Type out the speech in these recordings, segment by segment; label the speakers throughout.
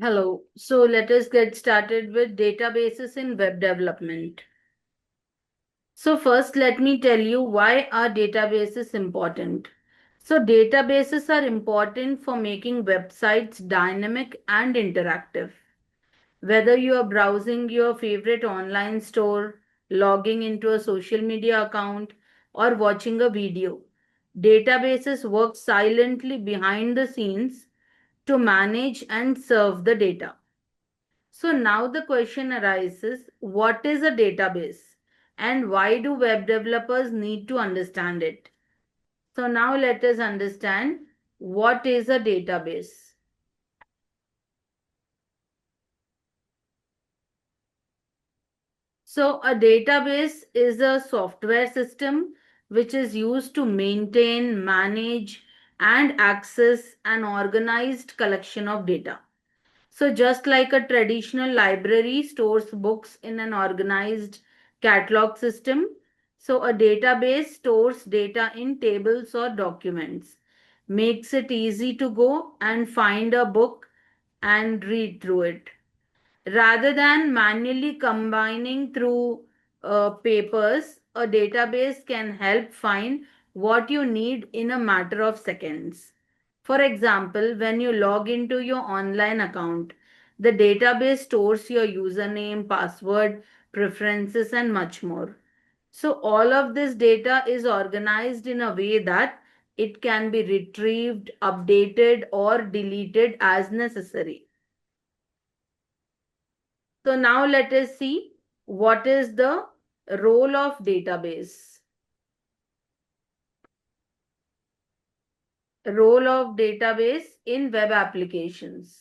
Speaker 1: Hello. So let us get started with databases in web development. So first, let me tell you why are databases important. So databases are important for making websites dynamic and interactive. Whether you are browsing your favorite online store, logging into a social media account, or watching a video, databases work silently behind the scenes to manage and serve the data. So now the question arises, what is a database and why do web developers need to understand it? So now let us understand what is a database. So a database is a software system which is used to maintain, manage and access an organized collection of data. So, just like a traditional library stores books in an organized catalog system, so a database stores data in tables or documents, makes it easy to go and find a book and read through it. Rather than manually combining through papers, a database can help find what you need in a matter of seconds. For example, when you log into your online account, the database stores your username, password, preferences, and much more. So, all of this data is organized in a way that it can be retrieved, updated, or deleted as necessary. So now let us see what is the role of database. Role of database in web applications.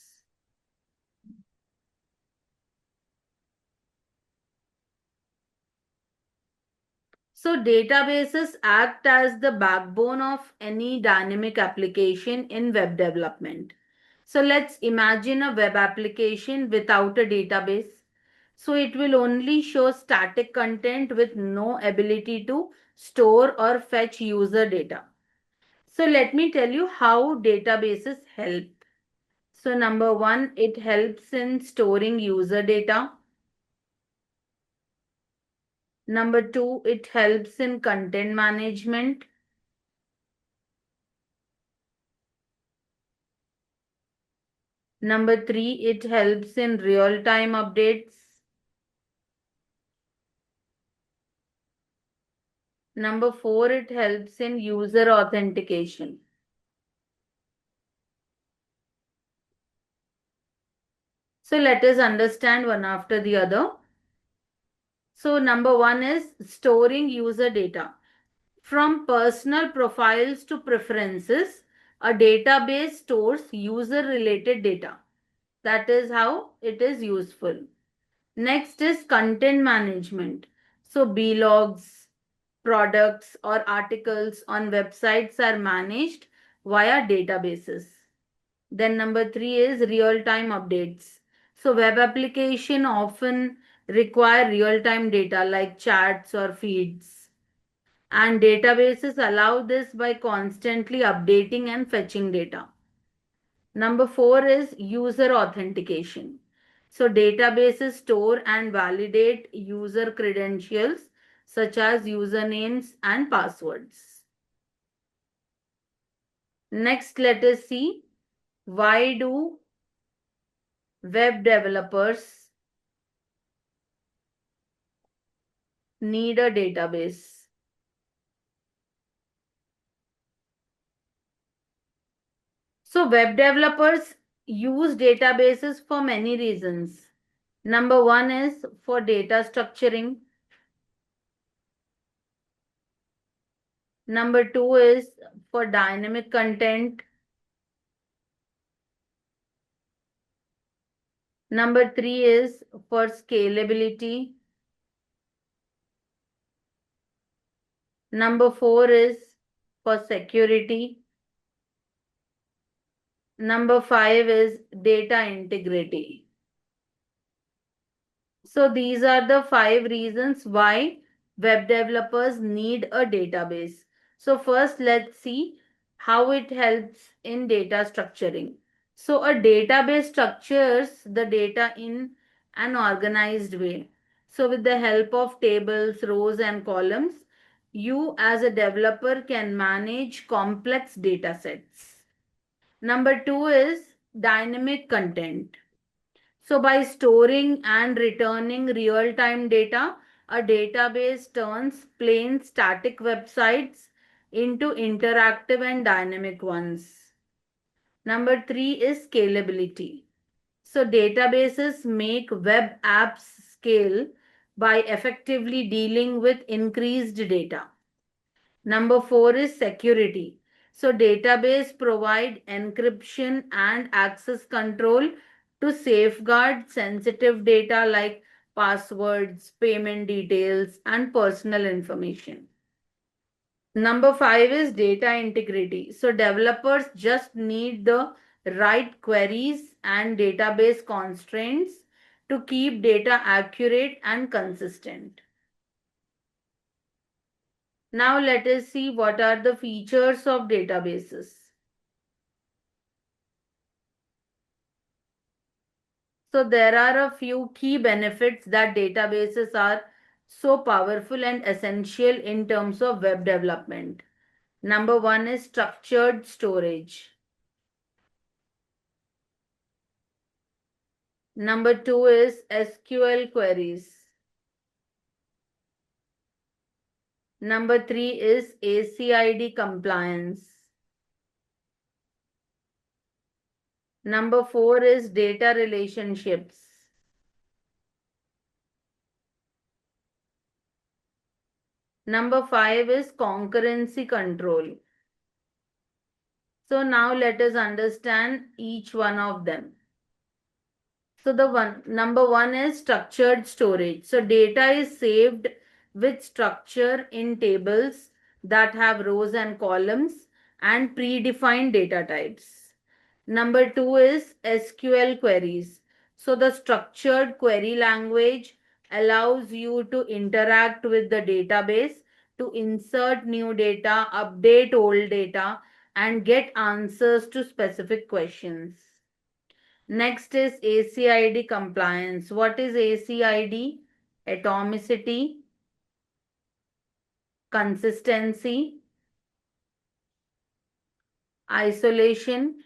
Speaker 1: So databases act as the backbone of any dynamic application in web development. So let's imagine a web application without a database. So it will only show static content with no ability to store or fetch user data. So let me tell you how databases help. So number one, it helps in storing user data. Number two, it helps in content management. Number three, it helps in real-time updates. Number four, it helps in user authentication. So let us understand one after the other. So number one is storing user data. From personal profiles to preferences, a database stores user-related data. That is how it is useful. Next is content management. So blogs, products or articles on websites are managed via databases. Then number three is real-time updates. So web application often require real-time data like chats or feeds. And databases allow this by constantly updating and fetching data. Number four is user authentication. So databases store and validate user credentials such as usernames and passwords. Next, let us see why do web developers need a database. So web developers use databases for many reasons. Number one is for data structuring. Number two is for dynamic content. Number three is for scalability. Number four is for security. Number five is data integrity. So these are the five reasons why web developers need a database. So first let's see how it helps in data structuring. So a database structures the data in an organized way. So with the help of tables, rows, and columns, you as a developer can manage complex data sets. Number two is dynamic content. So by storing and returning real-time data, a database turns plain static websites into interactive and dynamic ones. Number three is scalability. So databases make web apps scale by effectively dealing with increased data. Number four is security. So database provide encryption and access control to safeguard sensitive data like passwords, payment details, and personal information. Number five is data integrity. So developers just need the right queries and database constraints to keep data accurate and consistent. Now let us see what are the features of databases. So there are a few key benefits that databases are so powerful and essential in terms of web development. Number one is structured storage. Number two is SQL queries. Number three is ACID compliance. Number four is data relationships. Number five is concurrency control. So now let us understand each one of them. So number one is structured storage. So data is saved with structure in tables that have rows and columns and predefined data types. Number two is SQL queries. So the structured query language allows you to interact with the database to insert new data, update old data, and get answers to specific questions. Next is ACID compliance. What is ACID? Atomicity, consistency, isolation,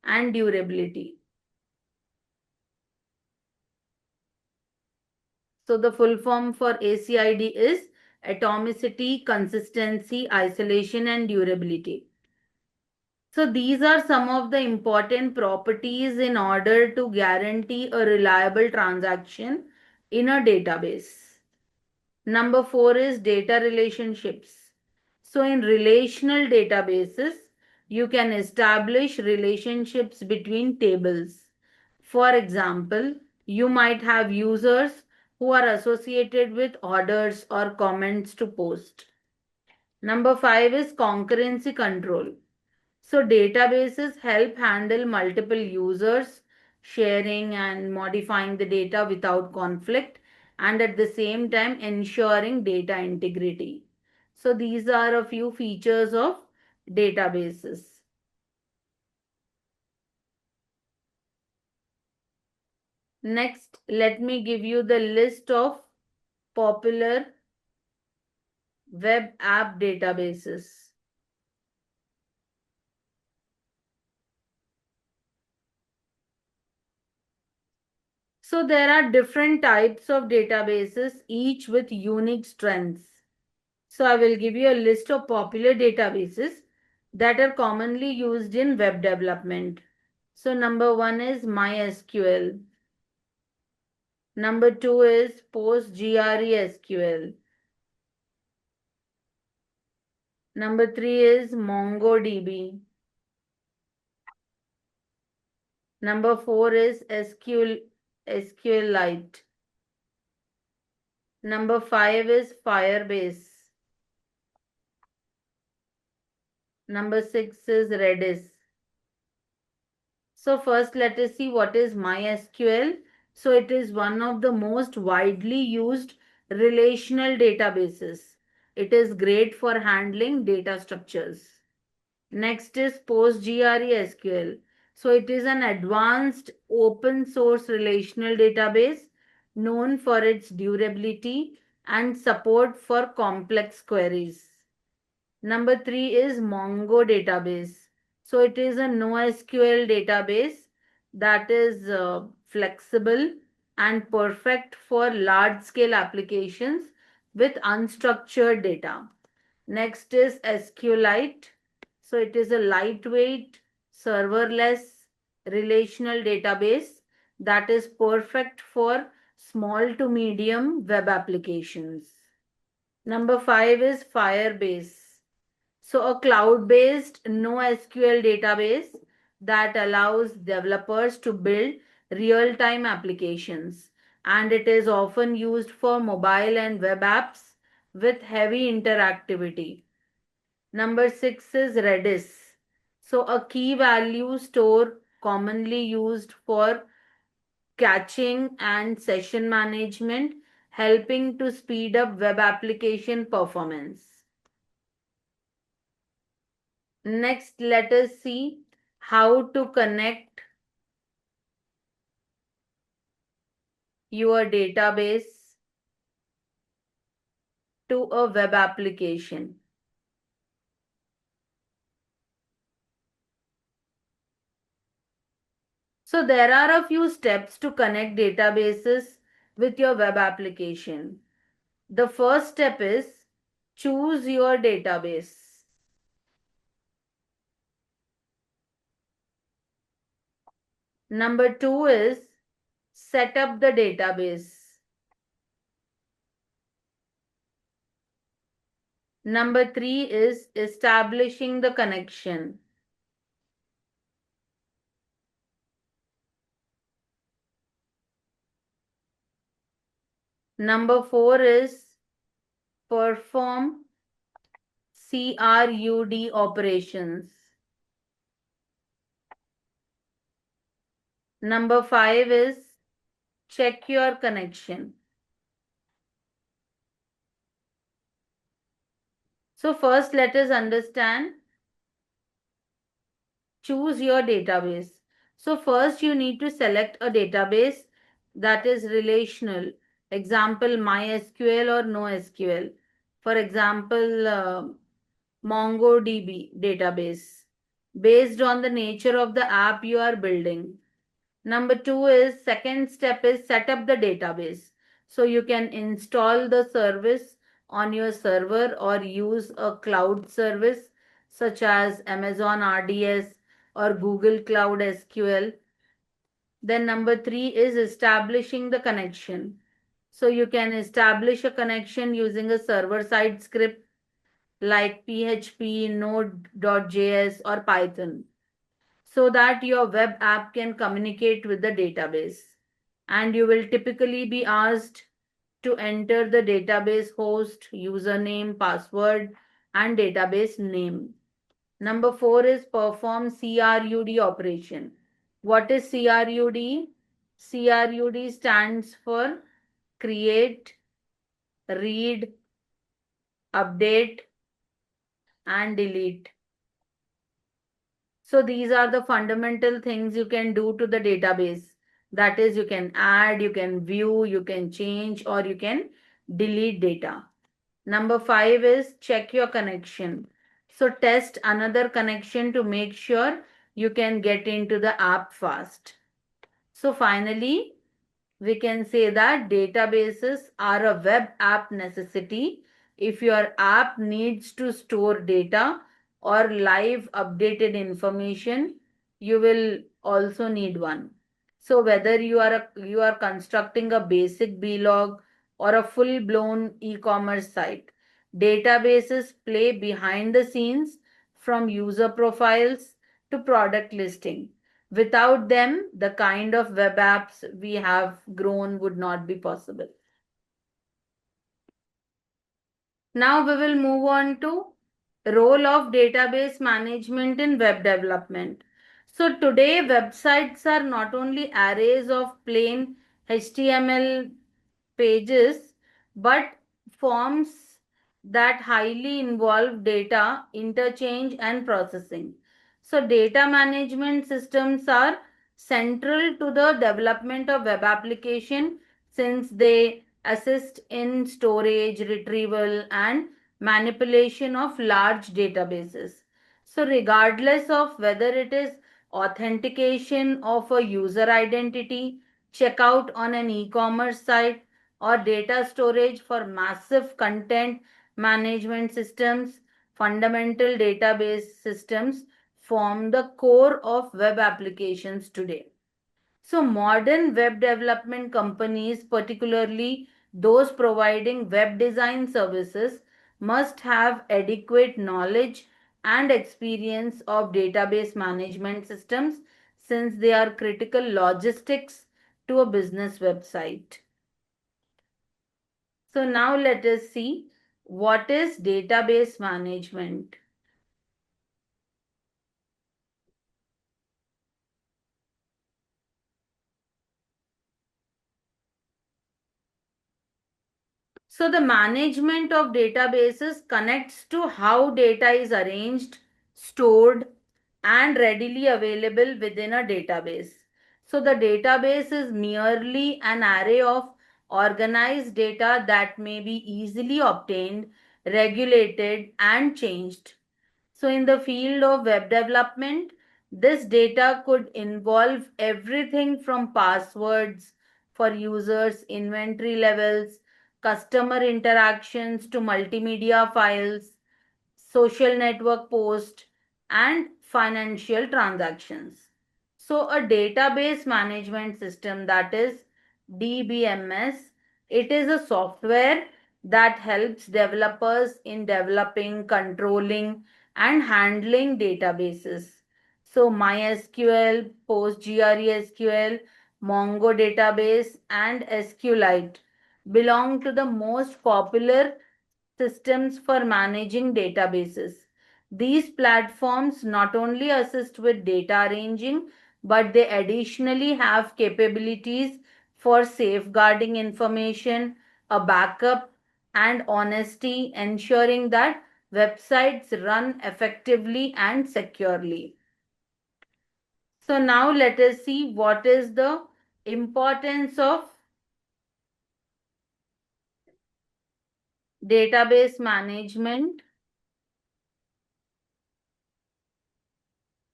Speaker 1: and durability. So the full form for ACID is atomicity, consistency, isolation, and durability. So these are some of the important properties in order to guarantee a reliable transaction in a database. Number four is data relationships. So in relational databases, you can establish relationships between tables. For example, you might have users who are associated with orders or comments to post. Number five is concurrency control. So databases help handle multiple users, sharing and modifying the data without conflict, and at the same time ensuring data integrity. So these are a few features of databases. Next, let me give you the list of popular web app databases. So there are different types of databases, each with unique strengths. So I will give you a list of popular databases that are commonly used in web development. So number one is MySQL. Number two is PostgreSQL. Number three is MongoDB. Number four is SQLite. Number five is Firebase. Number six is Redis. So first let us see what is MySQL. So it is one of the most widely used relational databases. It is great for handling data structures. Next is PostgreSQL SQL. So it is an advanced open source relational database known for its durability and support for complex queries. Number three is Mongo database. So it is a NoSQL database that is flexible and perfect for large scale applications with unstructured data. Next is SQLite. So it is a lightweight, serverless relational database that is perfect for small to medium web applications. Number five is Firebase. So a cloud-based NoSQL database that allows developers to build real-time applications, and it is often used for mobile and web apps with heavy interactivity. Number six is Redis. So a key value store commonly used for caching and session management, helping to speed up web application performance. Next, let us see how to connect your database to a web application. So there are a few steps to connect databases with your web application. The first step is choose your database. Number two is set up the database. Number three is establishing the connection. Number four is perform CRUD operations. Number five is check your connection. So first let us understand choose your database. So first you need to select a database that is relational. Example MySQL or NoSQL. For example, MongoDB database based on the nature of the app you are building. Number two is second step is set up the database. So you can install the service on your server or use a cloud service such as Amazon RDS or Google Cloud SQL. Then number three is establishing the connection. So you can establish a connection using a server-side script like PHP, Node.js or Python so that your web app can communicate with the database. And you will typically be asked to enter the database host, username, password, and database name. Number four is perform CRUD operation. What is CRUD? CRUD stands for create, read, update, and delete. So these are the fundamental things you can do to the database. That is, you can add, you can view, you can change, or you can delete data. Number five is check your connection. So test another connection to make sure you can get into the app fast. So finally, we can say that databases are a web app necessity. If your app needs to store data or live updated information, you will also need one. So whether you are constructing a basic blog or a full blown e-commerce site, databases play behind the scenes from user profiles to product listing. Without them, the kind of web apps we have grown would not be possible. Now we will move on to role of database management in web development. So today websites are not only arrays of plain HTML pages but forms that highly involve data interchange and processing. So, data management systems are central to the development of web application since they assist in storage, retrieval, and manipulation of large databases. So, regardless of whether it is authentication of a user identity, checkout on an e commerce site, or data storage for massive content management systems, fundamental database systems form the core of web applications today. So, modern web development companies, particularly those providing web design services, must have adequate knowledge and experience of database management systems since they are critical logistics to a business website. So, now let us see what is database management. So the management of databases connects to how data is arranged, stored, and readily available within a database. So the database is merely an array of organized data that may be easily obtained, regulated, and changed. So, in the field of web development, this data could involve everything from passwords for users, inventory levels, customer interactions to multimedia files, social network posts, and financial transactions. So, a database management system, that is DBMS, it is a software that helps developers in developing, controlling, and handling databases. So, MySQL, PostgreSQL, Mongo database, and SQLite belong to the most popular systems for managing databases. These platforms not only assist with data arranging, but they additionally have capabilities for safeguarding information, a backup, and honesty, ensuring that websites run effectively and securely. So, now let us see what is the importance of database management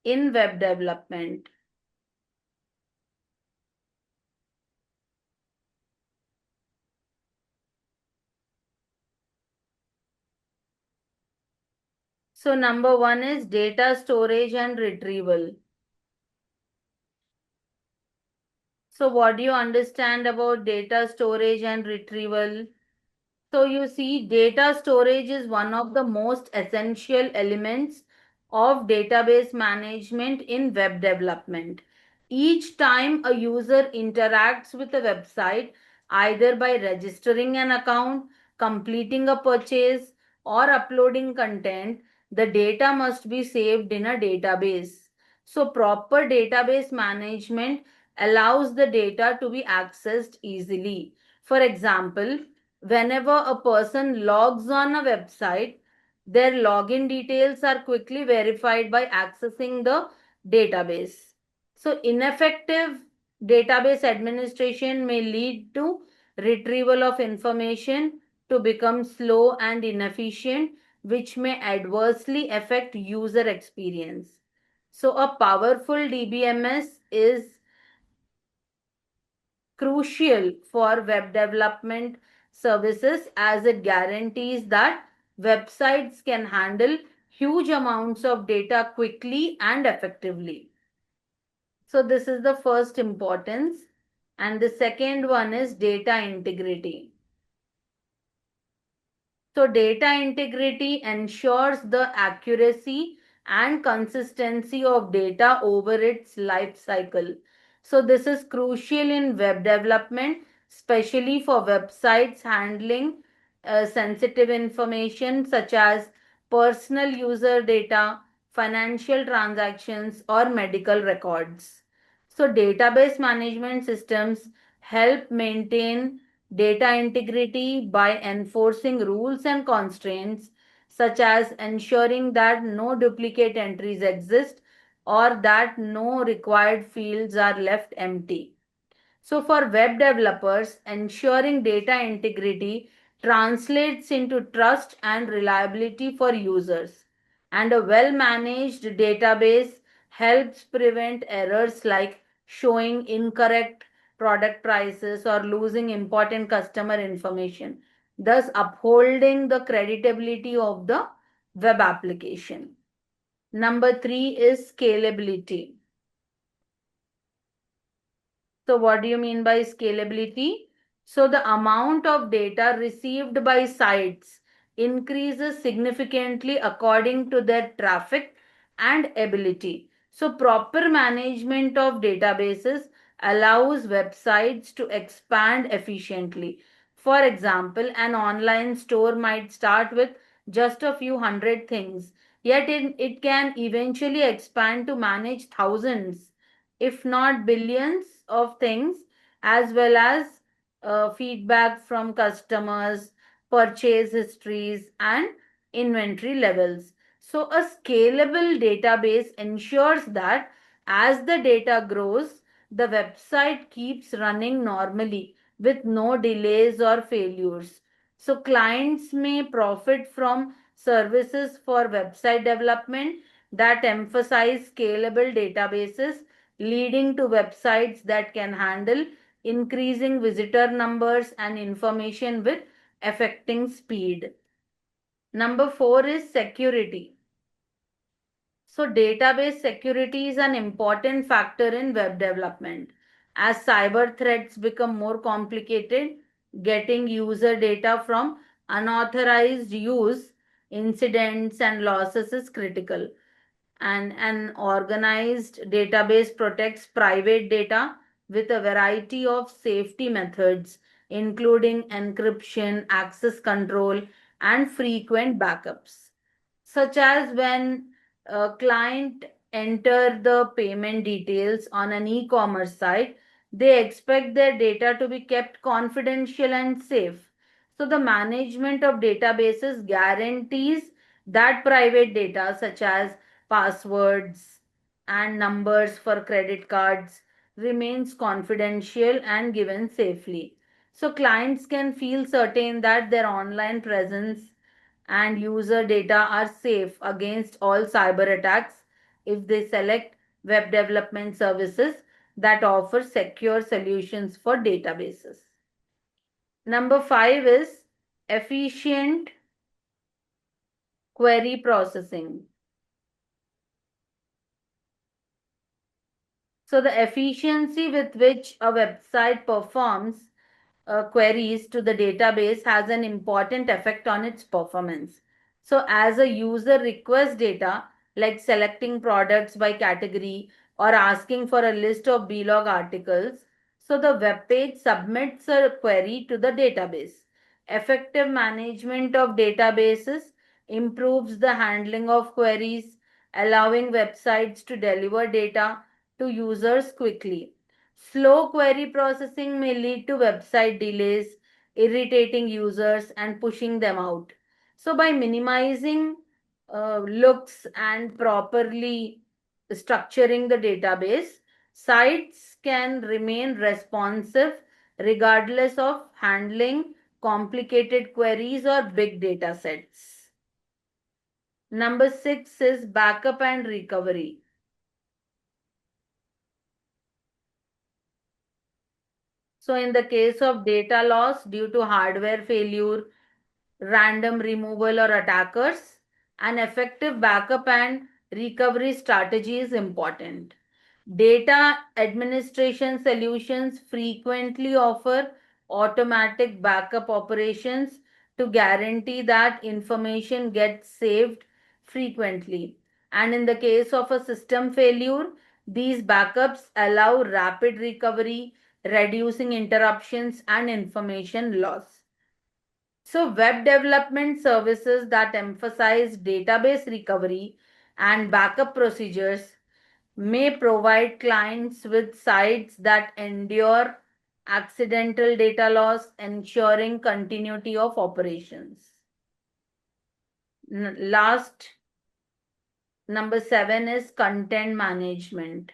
Speaker 1: in web development. So, number one is data storage and retrieval. So, what do you understand about data storage and retrieval? So, you see, data storage is one of the most essential elements of database management in web development. Each time a user interacts with a website, either by registering an account, completing a purchase, or uploading content, the data must be saved in a database. So, proper database management allows the data to be accessed easily. For example, whenever a person logs on a website, their login details are quickly verified by accessing the database. So, ineffective database administration may lead to retrieval of information to become slow and inefficient, which may adversely affect user experience. So, a powerful DBMS is crucial for web development services as it guarantees that websites can handle huge amounts of data quickly and effectively. So, this is the first importance. And the second one is data integrity. So, data integrity ensures the accuracy and consistency of data over its life cycle. So, this is crucial in web development, especially for websites handling sensitive information such as personal user data, financial transactions, or medical records. So, database management systems help maintain data integrity by enforcing rules and constraints, such as ensuring that no duplicate entries exist or that no required fields are left empty. So, for web developers, ensuring data integrity translates into trust and reliability for users. And a well managed database helps prevent errors like showing incorrect product prices or losing important customer information, thus upholding the credibility of the web application. Number three is scalability. So, what do you mean by scalability? So, the amount of data received by sites increases significantly according to their traffic and ability. So, proper management of databases allows websites to expand efficiently. For example, an online store might start with just a few hundred things, yet it can eventually expand to manage thousands, if not billions of things, as well as feedback from customers, purchase histories, and inventory levels. So, a scalable database ensures that as the data grows, the website keeps running normally with no delays or failures. So, clients may profit from services for website development that emphasize scalable databases, leading to websites that can handle increasing visitor numbers and information with affecting speed. Number four is security. So, database security is an important factor in web development. As cyber threats become more complicated, getting user data from unauthorized use, incidents, and losses is critical. And an organized database protects private data with a variety of safety methods, including encryption, access control, and frequent backups, such as when a client enter the payment details on an e-commerce site, they expect their data to be kept confidential and safe. So the management of databases guarantees that private data such as passwords and numbers for credit cards remains confidential and given safely. So clients can feel certain that their online presence and user data are safe against all cyber attacks if they select web development services that offer secure solutions for databases. Number five is efficient query processing. So, the efficiency with which a website performs queries to the database has an important effect on its performance. So, as a user requests data, like selecting products by category or asking for a list of blog articles, so the web page submits a query to the database. Effective management of databases improves the handling of queries, allowing websites to deliver data to users quickly. Slow query processing may lead to website delays, irritating users, and pushing them out. So, by minimizing looks and properly structuring the database, sites can remain responsive regardless of handling complicated queries or big data sets. Number six is backup and recovery. So, in the case of data loss due to hardware failure, random removal, or attackers, an effective backup and recovery strategy is important. Data administration solutions frequently offer automatic backup operations to guarantee that information gets saved frequently. And in the case of a system failure, these backups allow rapid recovery, reducing interruptions and information loss. So, web development services that emphasize database recovery and backup procedures may provide clients with sites that endure accidental data loss, ensuring continuity of operations. Last, number 7 is content management.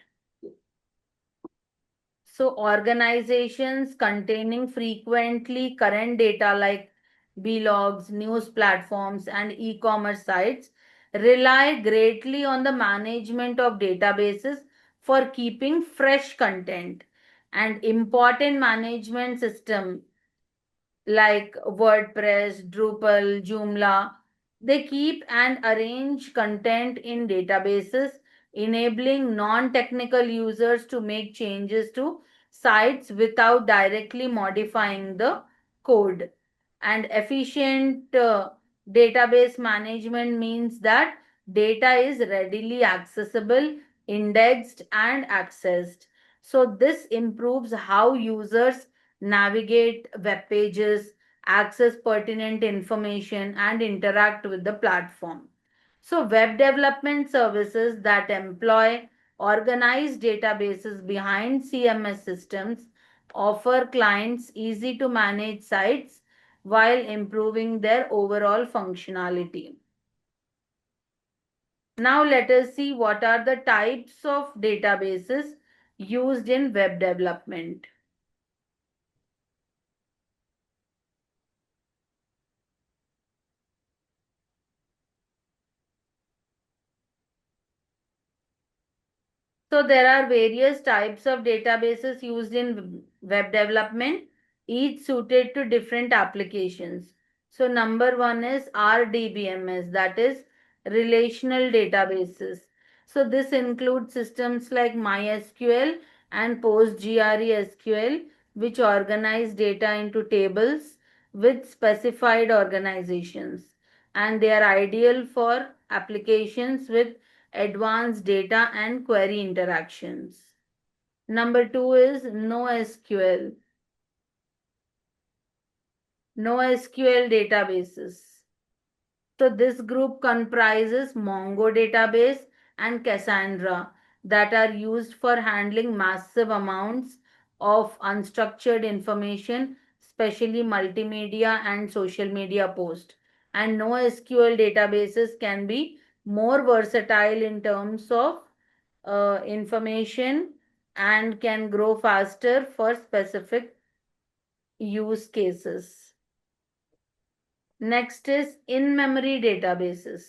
Speaker 1: So organizations containing frequently current data like blogs, news platforms, and e-commerce sites rely greatly on the management of databases for keeping fresh content. And important management system like WordPress, Drupal, Joomla. They keep and arrange content in databases, enabling non technical users to make changes to sites without directly modifying the code. And efficient database management means that data is readily accessible, indexed, and accessed. So, this improves how users navigate web pages, access pertinent information, and interact with the platform. So, web development services that employ organized databases behind CMS systems offer clients easy to manage sites while improving their overall functionality. Now, let us see what are the types of databases used in web development. So there are various types of databases used in web development, each suited to different applications. So number one is RDBMS, that is relational databases. So this includes systems like MySQL and PostgreSQL, which organize data into tables with specified organizations. And they are ideal for applications with advanced data and query interactions. Number two is NoSQL. NoSQL databases. So this group comprises Mongo database and Cassandra that are used for handling massive amounts of unstructured information, especially multimedia and social media posts. And NoSQL databases can be more versatile in terms of information and can grow faster for specific use cases. Next is in-memory databases.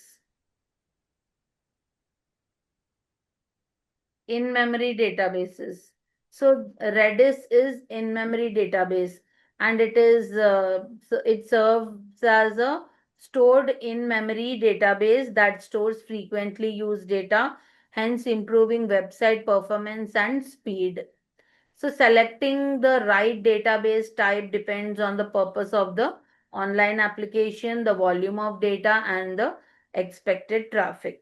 Speaker 1: In-memory databases. So Redis is in-memory database, and it serves as a stored in-memory database that stores frequently used data, hence improving website performance and speed. So selecting the right database type depends on the purpose of the online application, the volume of data, and the expected traffic.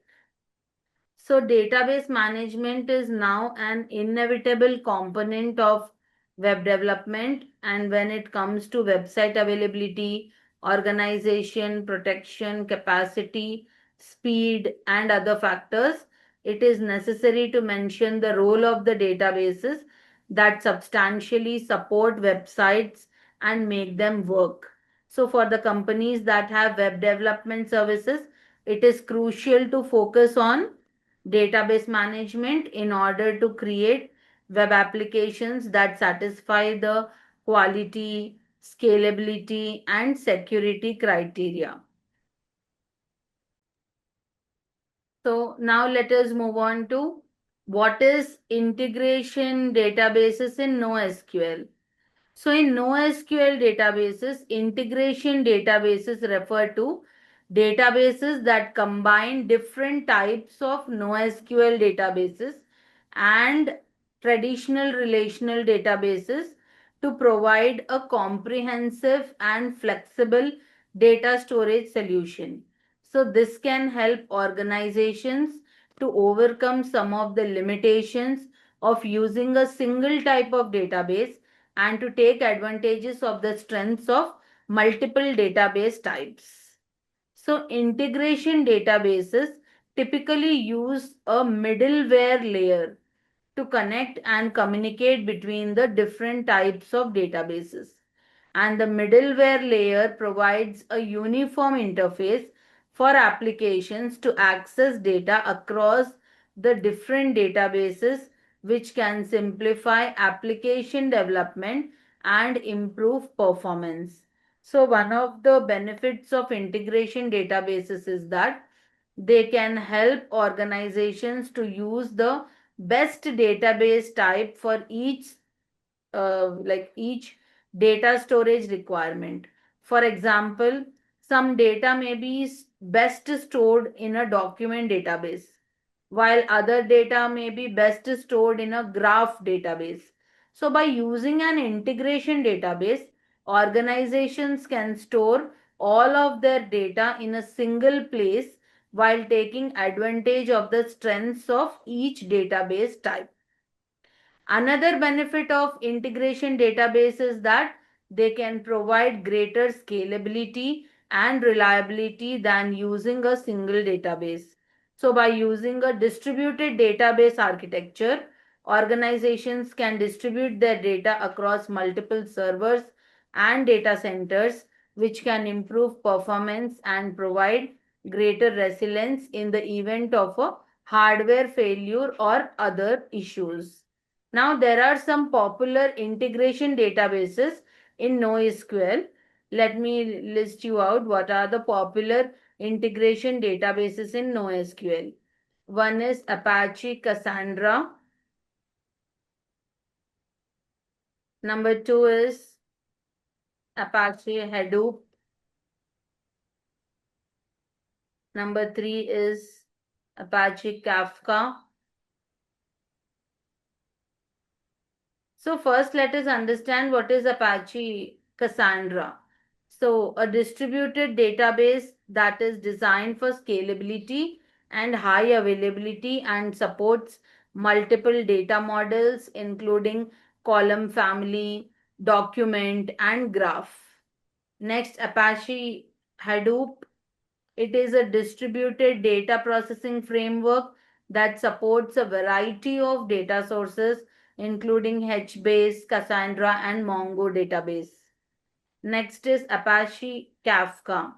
Speaker 1: So database management is now an inevitable component of web development. And when it comes to website availability, organization, protection, capacity, speed, and other factors, it is necessary to mention the role of the databases that substantially support websites and make them work. So for the companies that have web development services, it is crucial to focus on database management in order to create web applications that satisfy the quality, scalability, and security criteria. So now let us move on to what is integration databases in NoSQL. So in NoSQL databases, integration databases refer to databases that combine different types of NoSQL databases and traditional relational databases to provide a comprehensive and flexible data storage solution. So this can help organizations to overcome some of the limitations of using a single type of database and to take advantages of the strengths of multiple database types. So integration databases typically use a middleware layer to connect and communicate between the different types of databases. And the middleware layer provides a uniform interface for applications to access data across the different databases, which can simplify application development and improve performance. So, one of the benefits of integration databases is that they can help organizations to use the best database type for each data storage requirement. For example, some data may be best stored in a document database, while other data may be best stored in a graph database. So, by using an integration database, organizations can store all of their data in a single place while taking advantage of the strengths of each database type. Another benefit of integration database is that they can provide greater scalability and reliability than using a single database. So, by using a distributed database architecture, organizations can distribute their data across multiple servers and data centers, which can improve performance and provide greater resilience in the event of a hardware failure or other issues. Now, there are some popular integration databases in NoSQL. Let me list you out what are the popular integration databases in NoSQL. One is Apache Cassandra. Number two is Apache Hadoop. Number three is Apache Kafka. So first let us understand what is Apache Cassandra. So a distributed database that is designed for scalability and high availability and supports multiple data models including column family, document and graph. Next, Apache Hadoop. It is a distributed data processing framework that supports a variety of data sources, including HBase, Cassandra, and Mongo database. Next is Apache Kafka.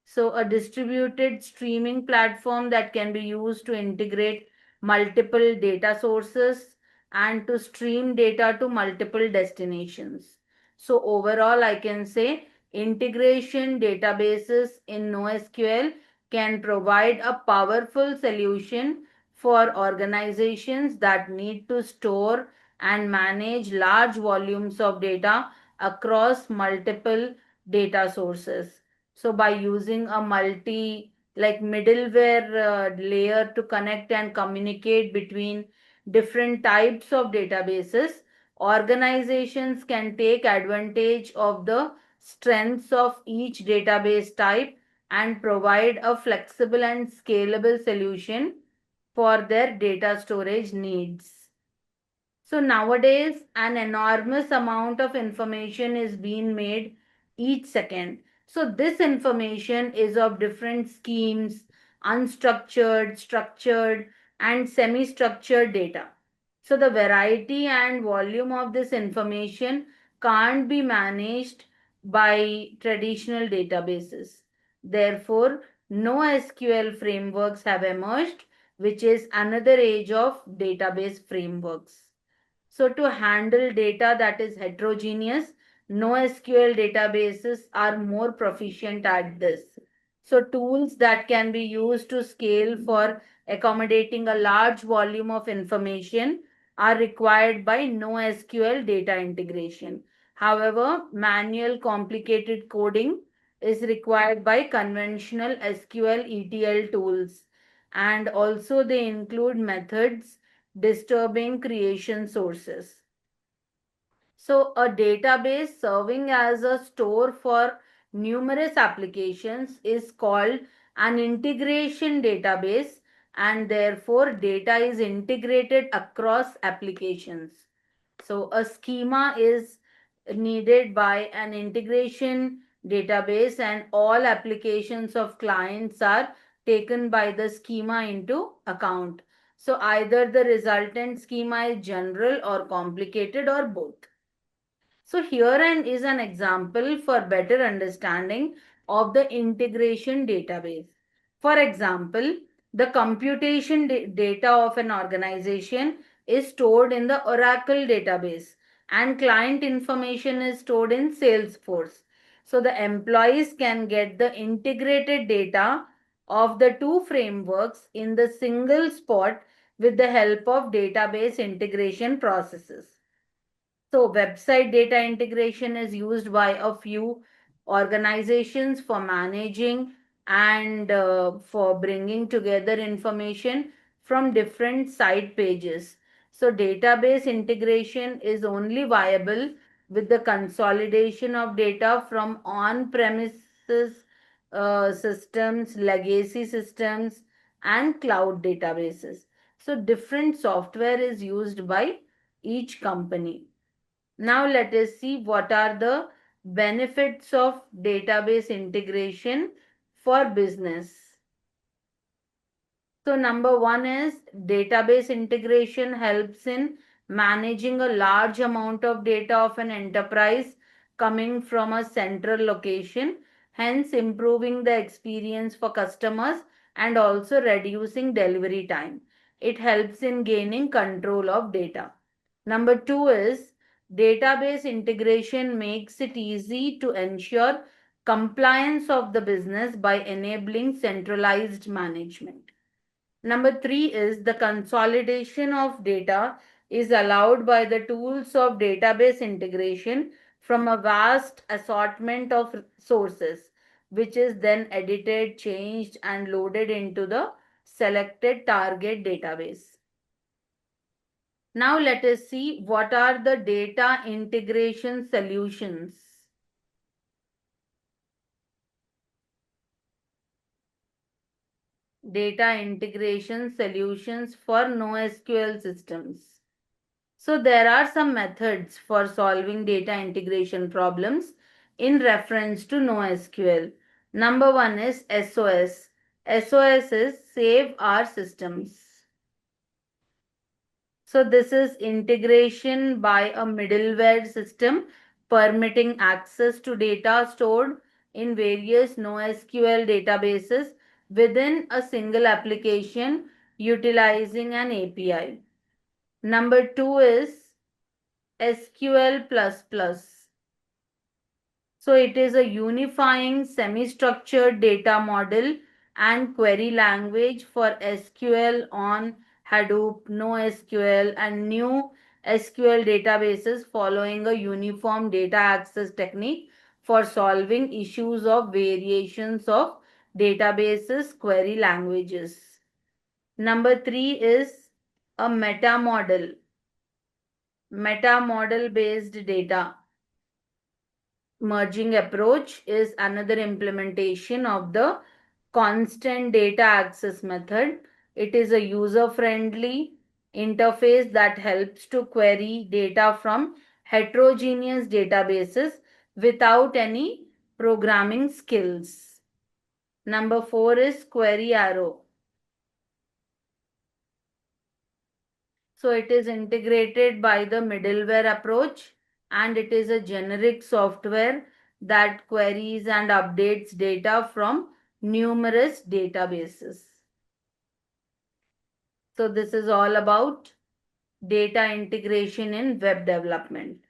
Speaker 1: So, a distributed streaming platform that can be used to integrate multiple data sources and to stream data to multiple destinations. So, overall, I can say integration databases in NoSQL can provide a powerful solution for organizations that need to store and manage large volumes of data across multiple data sources. So by using a middleware layer to connect and communicate between different types of databases, organizations can take advantage of the strengths of each database type and provide a flexible and scalable solution for their data storage needs. So nowadays, an enormous amount of information is being made each second. So this information is of different schemes, unstructured, structured, and semi-structured data. So the variety and volume of this information can't be managed by traditional databases. Therefore, NoSQL frameworks have emerged, which is another age of database frameworks. So to handle data that is heterogeneous, NoSQL databases are more proficient at this. So tools that can be used to scale for accommodating a large volume of information are required by NoSQL data integration. However, manual complicated coding is required by conventional SQL ETL tools, and also they include methods disturbing creation sources. So a database serving as a store for numerous applications is called an integration database, and therefore data is integrated across applications. So a schema is needed by an integration database, and all applications of clients are taken by the schema into account. So either the resultant schema is general or complicated or both. So herein is an example for better understanding of the integration database. For example, the computation data of an organization is stored in the Oracle database and client information is stored in Salesforce. So the employees can get the integrated data of the two frameworks in the single spot with the help of database integration processes. So, website data integration is used by a few organizations for managing and for bringing together information from different site pages. So, database integration is only viable with the consolidation of data from on premises systems, legacy systems, and cloud databases. So, different software is used by each company. Now let us see what are the benefits of database integration for business. So number one is database integration helps in managing a large amount of data of an enterprise coming from a central location, hence improving the experience for customers and also reducing delivery time. It helps in gaining control of data. Number two is database integration makes it easy to ensure compliance of the business by enabling centralized management. Number three is the consolidation of data is allowed by the tools of database integration from a vast assortment of sources, which is then edited, changed, and loaded into the selected target database. Now let us see what are the data integration solutions. Data integration solutions for NoSQL systems. So there are some methods for solving data integration problems in reference to NoSQL. Number one is SOS. SOS is Save Our Systems. So this is integration by a middleware system permitting access to data stored in various NoSQL databases within a single application utilizing an API. Number two is SQL++. So it is a unifying semi-structured data model and query language for SQL on Hadoop, NoSQL, and new SQL databases following a uniform data access technique for solving issues of variations of databases query languages. Number three is a meta model based data merging approach is another implementation of the constant data access method. It is a user-friendly interface that helps to query data from heterogeneous databases without any programming skills. Number four is Query Arrow. So it is integrated by the middleware approach and it is a generic software that queries and updates data from numerous databases. So this is all about data integration in web development.